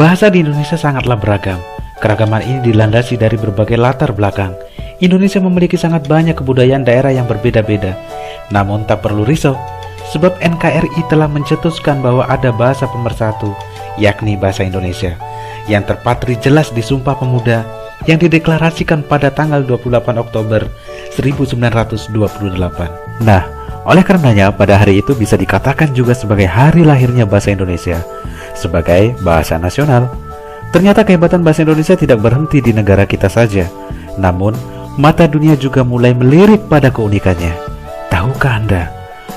Bahasa di Indonesia sangatlah beragam. Keragaman ini dilandasi dari berbagai latar belakang. Indonesia memiliki sangat banyak kebudayaan daerah yang berbeda-beda. Namun tak perlu risau, sebab NKRI telah mencetuskan bahwa ada bahasa pemersatu, yakni bahasa Indonesia, yang terpatri jelas di Sumpah Pemuda yang dideklarasikan pada tanggal 28 Oktober 1928. Nah, oleh karenanya pada hari itu bisa dikatakan juga sebagai hari lahirnya bahasa Indonesia sebagai bahasa nasional. Ternyata kehebatan bahasa Indonesia tidak berhenti di negara kita saja, namun mata dunia juga mulai melirik pada keunikannya. Tahukah Anda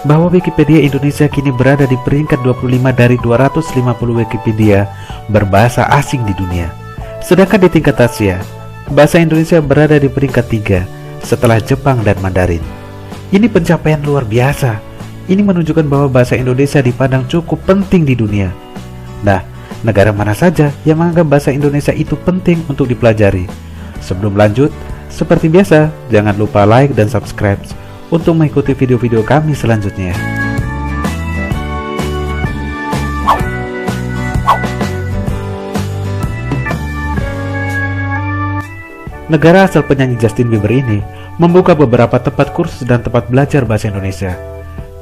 bahwa Wikipedia Indonesia kini berada di peringkat 25 dari 250 Wikipedia berbahasa asing di dunia? Sedangkan di tingkat Asia, bahasa Indonesia berada di peringkat 3 setelah Jepang dan Mandarin. Ini pencapaian luar biasa. Ini menunjukkan bahwa bahasa Indonesia dipandang cukup penting di dunia. Nah, negara mana saja yang menganggap bahasa Indonesia itu penting untuk dipelajari? Sebelum lanjut, seperti biasa, jangan lupa like dan subscribe untuk mengikuti video-video kami selanjutnya. Negara asal penyanyi Justin Bieber ini membuka beberapa tempat kursus dan tempat belajar bahasa Indonesia.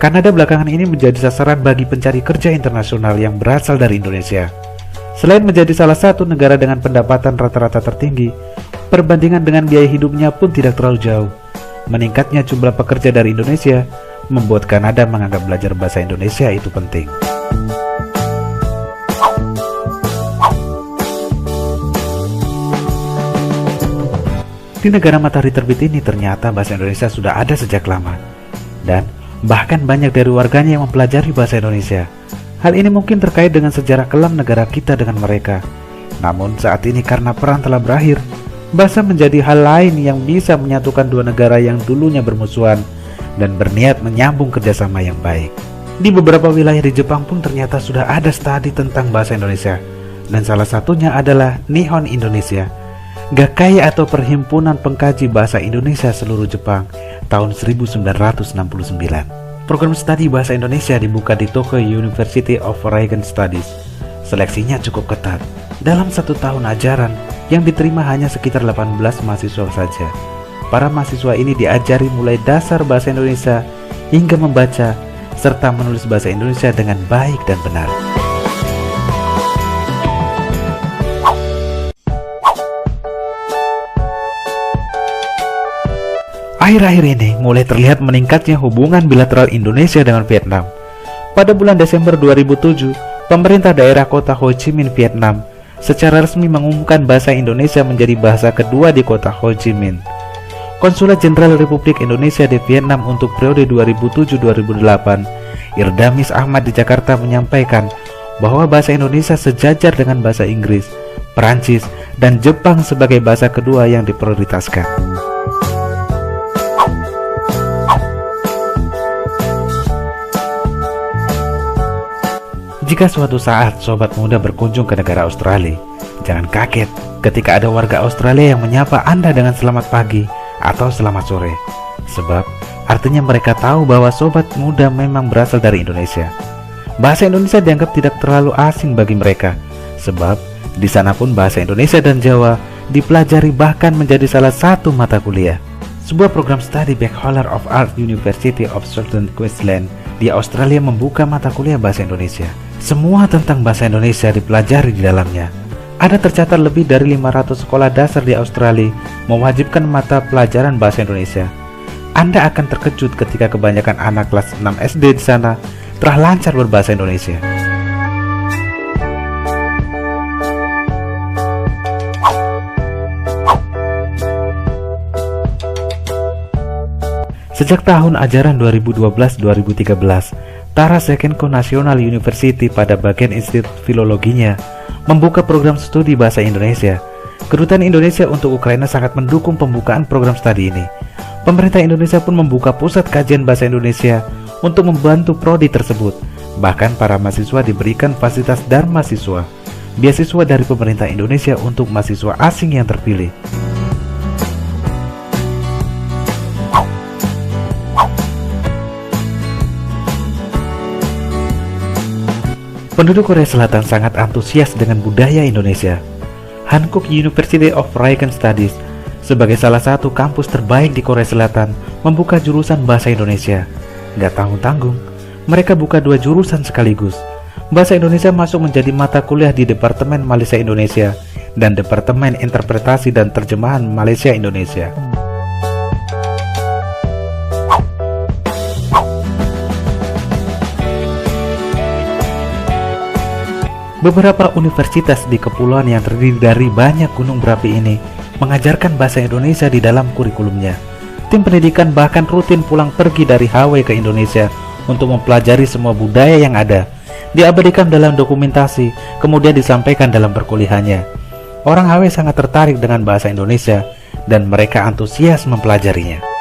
Kanada belakangan ini menjadi sasaran bagi pencari kerja internasional yang berasal dari Indonesia. Selain menjadi salah satu negara dengan pendapatan rata-rata tertinggi, perbandingan dengan biaya hidupnya pun tidak terlalu jauh. Meningkatnya jumlah pekerja dari Indonesia membuat Kanada menganggap belajar bahasa Indonesia itu penting. Di negara matahari terbit ini ternyata bahasa Indonesia sudah ada sejak lama, dan bahkan banyak dari warganya yang mempelajari bahasa Indonesia. Hal ini mungkin terkait dengan sejarah kelam negara kita dengan mereka. Namun saat ini karena perang telah berakhir, bahasa menjadi hal lain yang bisa menyatukan dua negara yang dulunya bermusuhan dan berniat menyambung kerjasama yang baik. Di beberapa wilayah di Jepang pun ternyata sudah ada studi tentang bahasa Indonesia, dan salah satunya adalah Nihon Indonesia, Gakkai atau Perhimpunan Pengkaji Bahasa Indonesia seluruh Jepang tahun 1969. Program studi bahasa Indonesia dibuka di Tokyo University of Oregon Studies. Seleksinya cukup ketat. Dalam 1 tahun ajaran yang diterima hanya sekitar 18 mahasiswa saja. Para mahasiswa ini diajari mulai dasar bahasa Indonesia hingga membaca serta menulis bahasa Indonesia dengan baik dan benar. Akhir-akhir ini mulai terlihat meningkatnya hubungan bilateral Indonesia dengan Vietnam. Pada bulan Desember 2007, pemerintah daerah kota Ho Chi Minh, Vietnam, secara resmi mengumumkan bahasa Indonesia menjadi bahasa kedua di kota Ho Chi Minh. Konsulat Jenderal Republik Indonesia di Vietnam untuk periode 2007-2008, Irdamis Ahmad di Jakarta menyampaikan bahwa bahasa Indonesia sejajar dengan bahasa Inggris, Perancis, dan Jepang sebagai bahasa kedua yang diprioritaskan. Jika suatu saat sobat muda berkunjung ke negara Australia, jangan kaget ketika ada warga Australia yang menyapa Anda dengan selamat pagi atau selamat sore. Sebab artinya mereka tahu bahwa sobat muda memang berasal dari Indonesia. Bahasa Indonesia dianggap tidak terlalu asing bagi mereka, sebab di sana pun bahasa Indonesia dan Jawa dipelajari bahkan menjadi salah satu mata kuliah. Sebuah program studi Bachelor of Arts University of Southern Queensland di Australia membuka mata kuliah bahasa Indonesia. Semua tentang bahasa Indonesia dipelajari di dalamnya. Ada tercatat lebih dari 500 sekolah dasar di Australia mewajibkan mata pelajaran bahasa Indonesia. Anda akan terkejut ketika kebanyakan anak kelas 6 SD di sana telah lancar berbahasa Indonesia. Sejak tahun ajaran 2012-2013, Tara Sekenko National University pada bagian Institut Filologinya membuka program studi bahasa Indonesia. Kedutaan Indonesia untuk Ukraina sangat mendukung pembukaan program studi ini. Pemerintah Indonesia pun membuka pusat kajian bahasa Indonesia untuk membantu prodi tersebut. Bahkan para mahasiswa diberikan fasilitas Dharma Siswa, beasiswa dari pemerintah Indonesia untuk mahasiswa asing yang terpilih. Penduduk Korea Selatan sangat antusias dengan budaya Indonesia. Hankook University of Korean Studies sebagai salah satu kampus terbaik di Korea Selatan membuka jurusan bahasa Indonesia. Gak tanggung-tanggung, mereka buka 2 jurusan sekaligus. Bahasa Indonesia masuk menjadi mata kuliah di Departemen Malaysia Indonesia dan Departemen Interpretasi dan Terjemahan Malaysia Indonesia. Beberapa universitas di kepulauan yang terdiri dari banyak gunung berapi ini mengajarkan bahasa Indonesia di dalam kurikulumnya. Tim pendidikan bahkan rutin pulang pergi dari Hawaii ke Indonesia untuk mempelajari semua budaya yang ada, diabadikan dalam dokumentasi, kemudian disampaikan dalam perkuliahannya. Orang Hawaii sangat tertarik dengan bahasa Indonesia dan mereka antusias mempelajarinya.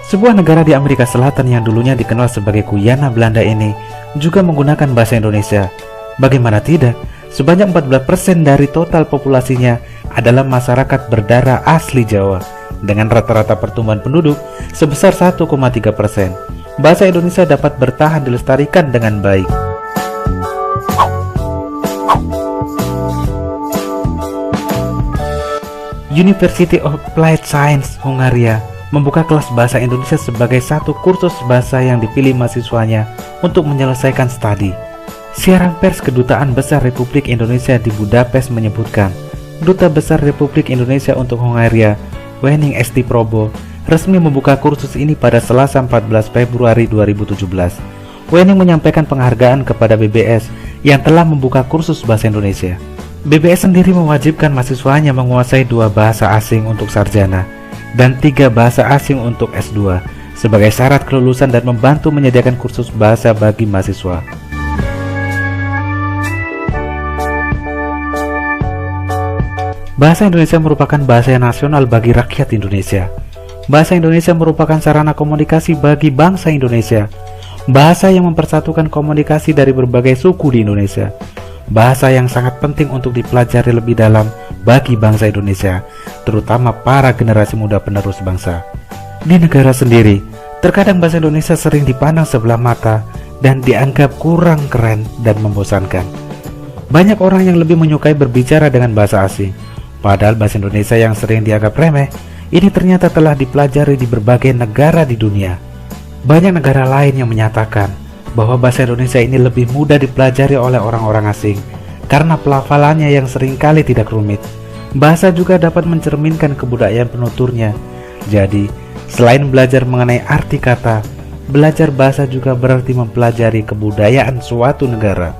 Sebuah negara di Amerika Selatan yang dulunya dikenal sebagai Guyana Belanda ini juga menggunakan bahasa Indonesia. Bagaimana tidak, sebanyak 14% dari total populasinya adalah masyarakat berdarah asli Jawa, dengan rata-rata pertumbuhan penduduk sebesar 1,3%. Bahasa Indonesia dapat bertahan dilestarikan dengan baik. University of Applied Science Hungaria membuka kelas bahasa Indonesia sebagai satu kursus bahasa yang dipilih mahasiswanya untuk menyelesaikan studi. Siaran pers Kedutaan Besar Republik Indonesia di Budapest menyebutkan, Duta Besar Republik Indonesia untuk Hungaria, Wenning Esti Probo, resmi membuka kursus ini pada Selasa 14 Februari 2017. Wenning menyampaikan penghargaan kepada BBS yang telah membuka kursus bahasa Indonesia. BBS sendiri mewajibkan mahasiswanya menguasai 2 bahasa asing untuk sarjana dan 3 bahasa asing untuk S2 sebagai syarat kelulusan dan membantu menyediakan kursus bahasa bagi mahasiswa. Bahasa Indonesia merupakan bahasa nasional bagi rakyat Indonesia. Bahasa Indonesia merupakan sarana komunikasi bagi bangsa Indonesia. Bahasa yang mempersatukan komunikasi dari berbagai suku di Indonesia. Bahasa yang sangat penting untuk dipelajari lebih dalam bagi bangsa Indonesia, terutama para generasi muda penerus bangsa. Di negara sendiri, terkadang bahasa Indonesia sering dipandang sebelah mata dan dianggap kurang keren dan membosankan. Banyak orang yang lebih menyukai berbicara dengan bahasa asing, padahal bahasa Indonesia yang sering dianggap remeh, ini ternyata telah dipelajari di berbagai negara di dunia. Banyak negara lain yang menyatakan bahwa bahasa Indonesia ini lebih mudah dipelajari oleh orang-orang asing karena pelafalannya yang seringkali tidak rumit. Bahasa juga dapat mencerminkan kebudayaan penuturnya. Jadi, selain belajar mengenai arti kata, belajar bahasa juga berarti mempelajari kebudayaan suatu negara.